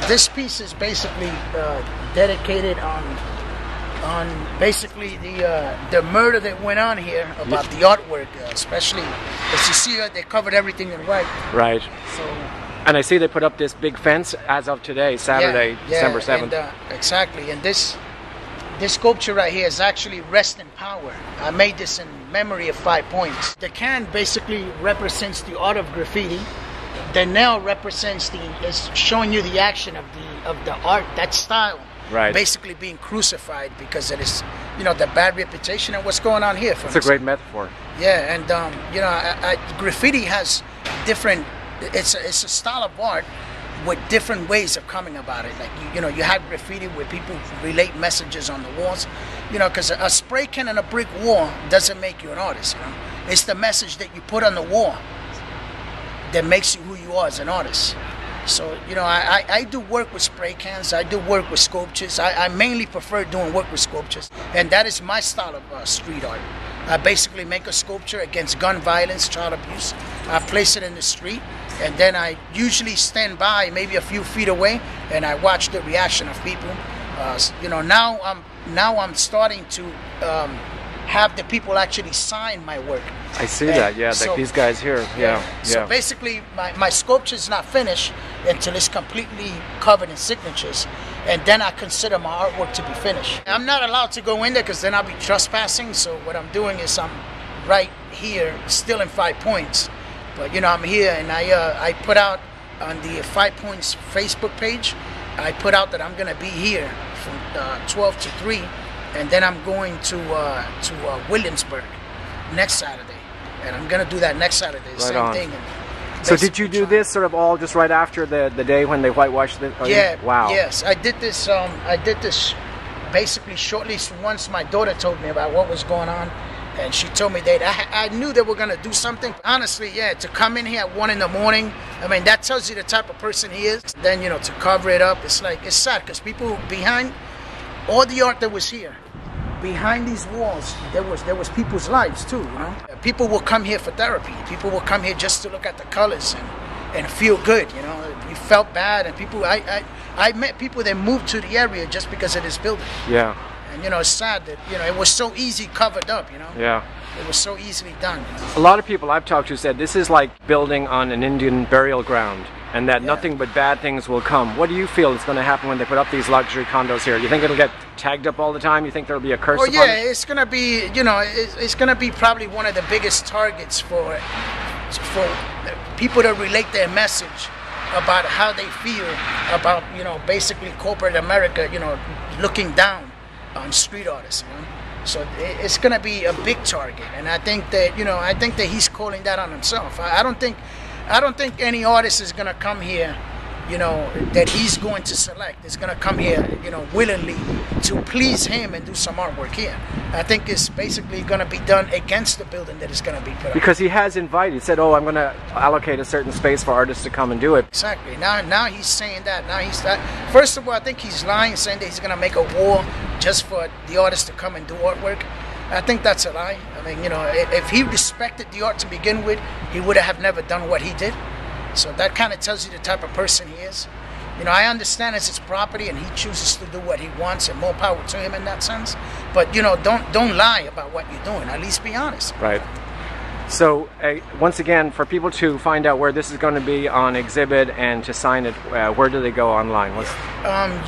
this piece is basically dedicated on basically the murder that went on here, about the artwork, especially as you see they covered everything in white. Right. So. And I see they put up this big fence as of today, Saturday, December 7th. And, exactly. And this sculpture right here is actually Rest in Power. I made this in memory of 5Pointz. The can basically represents the art of graffiti. The nail represents is showing you the action of the art, that style. Right. Basically being crucified because it is, the bad reputation and what's going on here. It's a great metaphor. Yeah, and graffiti has different. It's a style of art with different ways of coming about it. Like you have graffiti where people relate messages on the walls. Because a spray can and a brick wall doesn't make you an artist. It's the message that you put on the wall that makes you who you are as an artist. So, I do work with spray cans, I do work with sculptures. I mainly prefer doing work with sculptures. And that is my style of street art. I basically make a sculpture against gun violence, child abuse. I place it in the street, and then I usually stand by maybe a few feet away, and I watch the reaction of people. Now I'm starting to have the people actually sign my work. I see that, yeah, so, like these guys here, yeah. So basically, my sculpture is not finished until it's completely covered in signatures, and then I consider my artwork to be finished. I'm not allowed to go in there because then I'll be trespassing, so what I'm doing is I'm right here, still in 5Pointz, but I'm here, and I put out on the 5Pointz Facebook page, I put out that I'm going to be here from 12 to 3, and then I'm going to Williamsburg next Saturday. And I'm going to do that next Saturday, the same thing. So did you do this sort of all just right after the day when they whitewashed it? Yeah. Wow. Yes, I did this. I did this basically shortly once my daughter told me about what was going on, and she told me that I knew they were going to do something. Honestly, yeah, to come in here at 1 in the morning, I mean, that tells you the type of person he is. Then to cover it up, it's sad because people behind all the art that was here. Behind these walls, there was people's lives too. People will come here for therapy. People will come here just to look at the colors and feel good. You felt bad, and people. I met people that moved to the area just because of this building. Yeah. And it's sad that it was so easy covered up. Yeah. It was so easily done. A lot of people I've talked to said this is like building on an Indian burial ground, and that nothing but bad things will come. What do you feel is going to happen when they put up these luxury condos here? You think it'll get tagged up all the time? You think there'll be a curse upon it? It's going to be, it's going to be probably one of the biggest targets for people to relate their message about how they feel about, basically corporate America, looking down on street artists. So it's going to be a big target, and I think that he's calling that on himself. I don't think any artist is going to come here, that he's going to select. Is going to come here, willingly to please him and do some artwork here. I think it's basically going to be done against the building that is going to be put up. Because he has invited. He said, "Oh, I'm going to allocate a certain space for artists to come and do it." Exactly. Now he's saying that. First of all, I think he's lying, saying that he's going to make a wall just for the artists to come and do artwork. I think that's a lie. I mean, if he respected the art to begin with, he would have never done what he did. So that kind of tells you the type of person he is. I understand it's his property and he chooses to do what he wants, and more power to him in that sense. But don't lie about what you're doing. At least be honest. Right. So once again, for people to find out where this is going to be on exhibit and to sign it, where do they go online?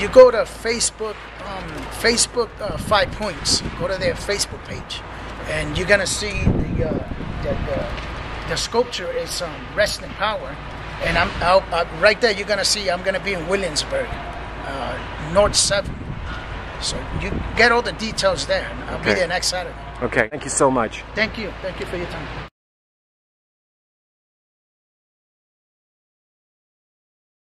You go to Facebook. 5Pointz. Go to their Facebook page, and you're gonna see the sculpture is Rest in Power, and right there. You're gonna see I'm gonna be in Williamsburg, North 7. So you get all the details there. I'll be there next Saturday. Okay. Thank you so much. Thank you for your time.